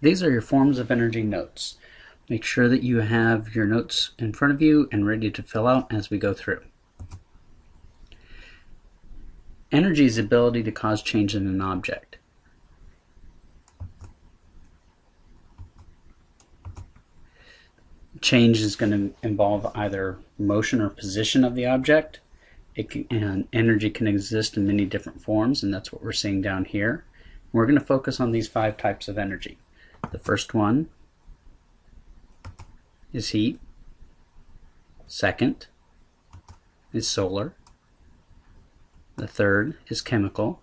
These are your forms of energy notes. Make sure that you have your notes in front of you and ready to fill out as we go through. Energy is the ability to cause change in an object. Change is going to involve either motion or position of the object. And energy can exist in many different forms, and that's what we're seeing down here. We're going to focus on these 5 types of energy. The first one is heat. Second is solar. The third is chemical.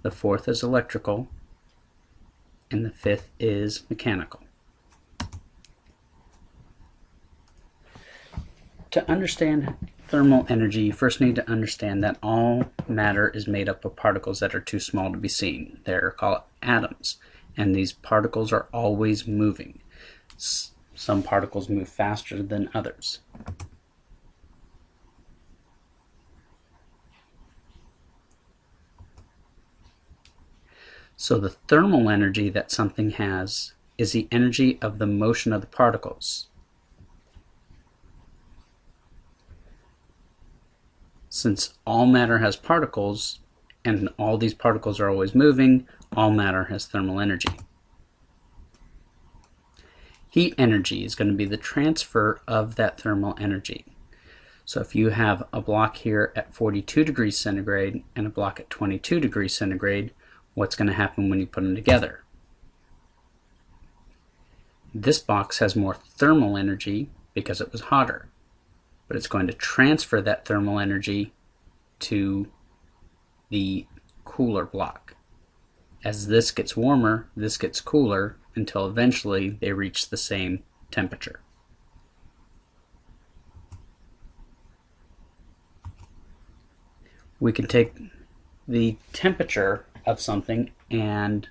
The fourth is electrical. And the fifth is mechanical. To understand thermal energy, you first need to understand that all matter is made up of particles that are too small to be seen. They're called atoms, and these particles are always moving. Some particles move faster than others. So the thermal energy that something has is the energy of the motion of the particles. Since all matter has particles, and all these particles are always moving, all matter has thermal energy. Heat energy is going to be the transfer of that thermal energy. So if you have a block here at 42 degrees centigrade and a block at 22 degrees centigrade, what's going to happen when you put them together? This box has more thermal energy because it was hotter, but it's going to transfer that thermal energy to the cooler block. As this gets warmer, this gets cooler until eventually they reach the same temperature. We can take the temperature of something and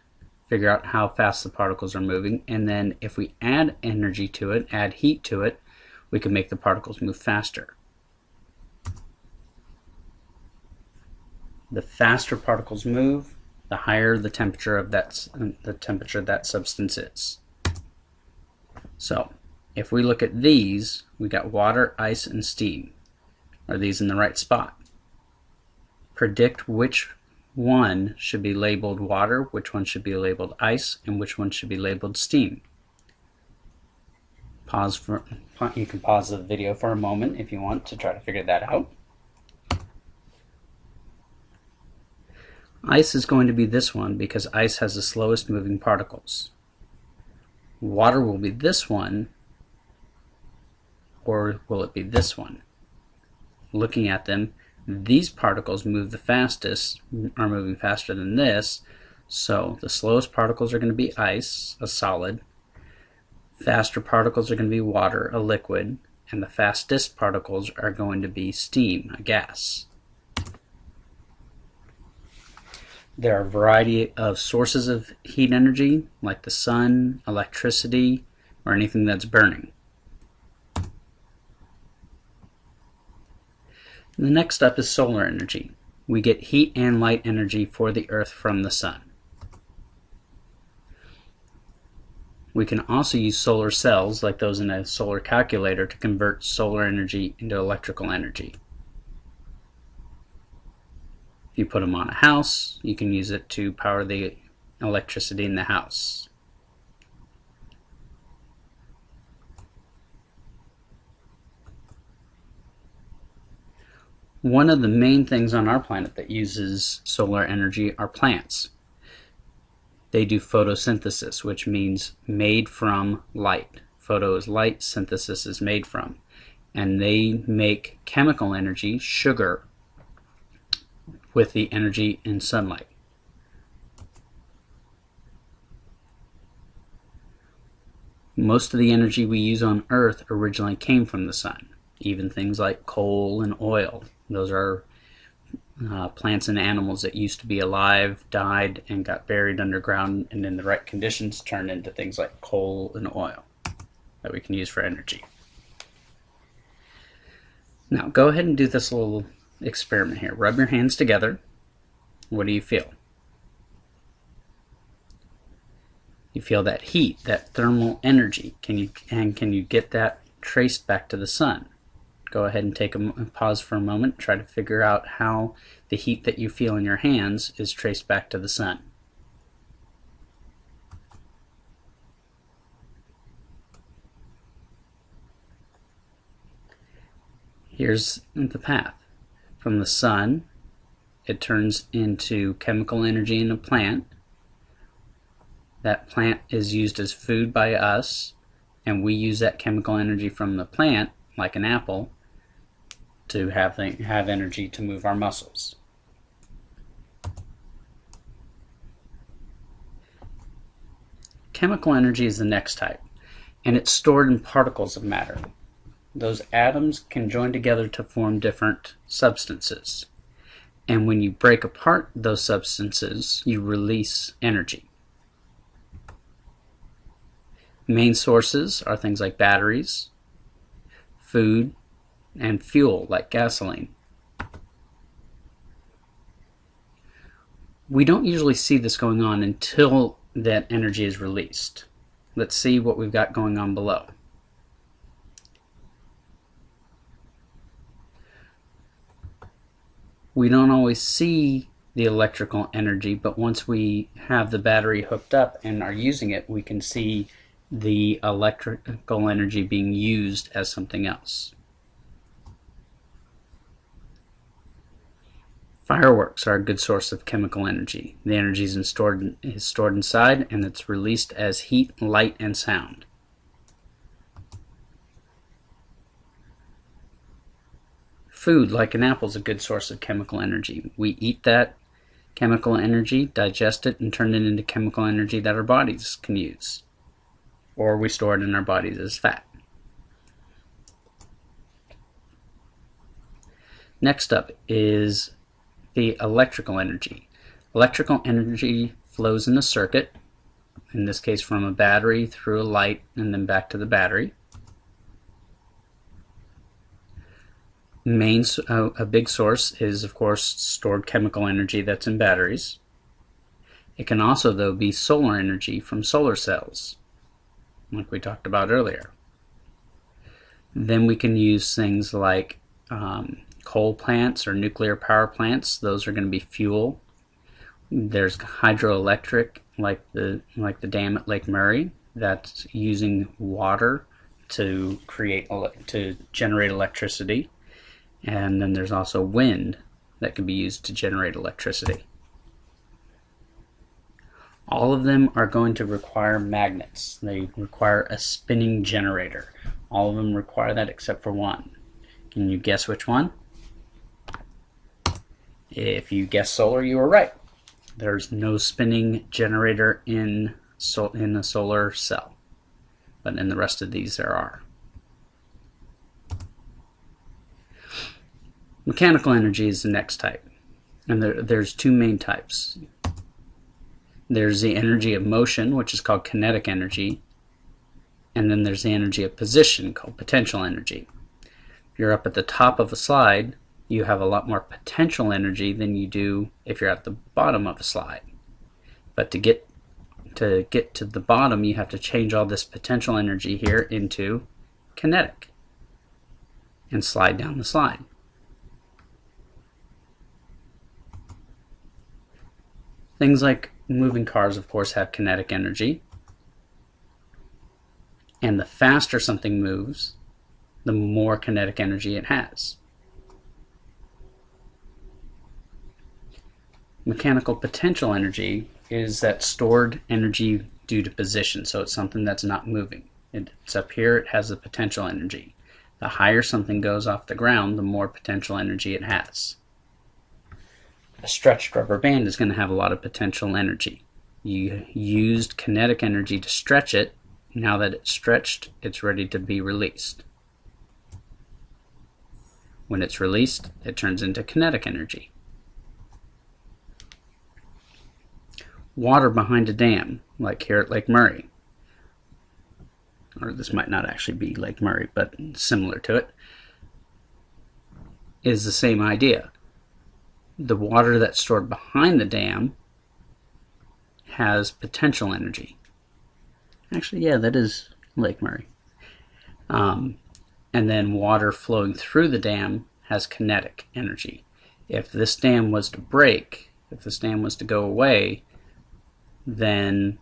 figure out how fast the particles are moving, and then if we add energy to it, add heat to it, we can make the particles move faster. The faster particles move, the higher the temperature of that substance is. So, if we look at these, we got water, ice, and steam. Are these in the right spot? Predict which one should be labeled water, which one should be labeled ice, and which one should be labeled steam. You can pause the video for a moment if you want to try to figure that out. Ice is going to be this one because ice has the slowest moving particles. Water will be this one, or will it be this one? Looking at them, these particles move the fastest, are moving faster than this, so the slowest particles are going to be ice, a solid. Faster particles are going to be water, a liquid, and the fastest particles are going to be steam, a gas. There are a variety of sources of heat energy, like the sun, electricity, or anything that's burning. The next up is solar energy. We get heat and light energy for the Earth from the sun. We can also use solar cells, like those in a solar calculator, to convert solar energy into electrical energy. If you put them on a house, you can use it to power the electricity in the house. One of the main things on our planet that uses solar energy are plants. They do photosynthesis, which means made from light. Photo is light, synthesis is made from. And they make chemical energy, sugar, with the energy in sunlight. Most of the energy we use on Earth originally came from the sun. Even things like coal and oil. Those are plants and animals that used to be alive, died, and got buried underground, and in the right conditions turned into things like coal and oil that we can use for energy. Now go ahead and do this little experiment here. Rub your hands together. What do you feel? You feel that heat, that thermal energy. Can you get that traced back to the sun? Go ahead and take a pause for a moment. Try to figure out how the heat that you feel in your hands is traced back to the sun. Here's the path. From the sun, it turns into chemical energy in a plant. That plant is used as food by us, and we use that chemical energy from the plant, like an apple, to have energy to move our muscles. Chemical energy is the next type, and it's stored in particles of matter. Those atoms can join together to form different substances. And when you break apart those substances, you release energy. Main sources are things like batteries, food, and fuel like gasoline. We don't usually see this going on until that energy is released. Let's see what we've got going on below. We don't always see the electrical energy, but once we have the battery hooked up and are using it, we can see the electrical energy being used as something else. Fireworks are a good source of chemical energy. The energy is stored inside, and it's released as heat, light, and sound. Food, like an apple, is a good source of chemical energy. We eat that chemical energy, digest it, and turn it into chemical energy that our bodies can use. Or we store it in our bodies as fat. Next up is the electrical energy. Electrical energy flows in a circuit, in this case from a battery through a light and then back to the battery. A big source is, of course, stored chemical energy that's in batteries. It can also, though, be solar energy from solar cells, like we talked about earlier. Then we can use things like coal plants or nuclear power plants. Those are going to be fuel. There's hydroelectric, like the dam at Lake Murray, that's using water to generate electricity. And then there's also wind that can be used to generate electricity. All of them are going to require magnets. They require a spinning generator. All of them require that except for one. Can you guess which one? If you guessed solar, you were right. There's no spinning generator in a solar cell, but in the rest of these there are. Mechanical energy is the next type, and there's two main types. There's the energy of motion, which is called kinetic energy, and then there's the energy of position, called potential energy. If you're up at the top of a slide, you have a lot more potential energy than you do if you're at the bottom of a slide. But to get to the bottom, you have to change all this potential energy here into kinetic and slide down the slide. Things like moving cars, of course, have kinetic energy. And the faster something moves, the more kinetic energy it has. Mechanical potential energy is that stored energy due to position, so it's something that's not moving. It's up here, it has the potential energy. The higher something goes off the ground, the more potential energy it has. A stretched rubber band is going to have a lot of potential energy. You used kinetic energy to stretch it. Now that it's stretched, it's ready to be released. When it's released, it turns into kinetic energy. Water behind a dam, like here at Lake Murray, or this might not actually be Lake Murray, but similar to it, is the same idea. The water that's stored behind the dam has potential energy. Actually, yeah, that is Lake Murray. And then water flowing through the dam has kinetic energy. If this dam was to break, if this dam was to go away, then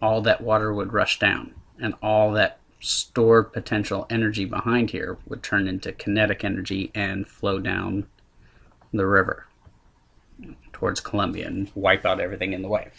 all that water would rush down, and all that stored potential energy behind here would turn into kinetic energy and flow down the river towards Columbia and wipe out everything in the way.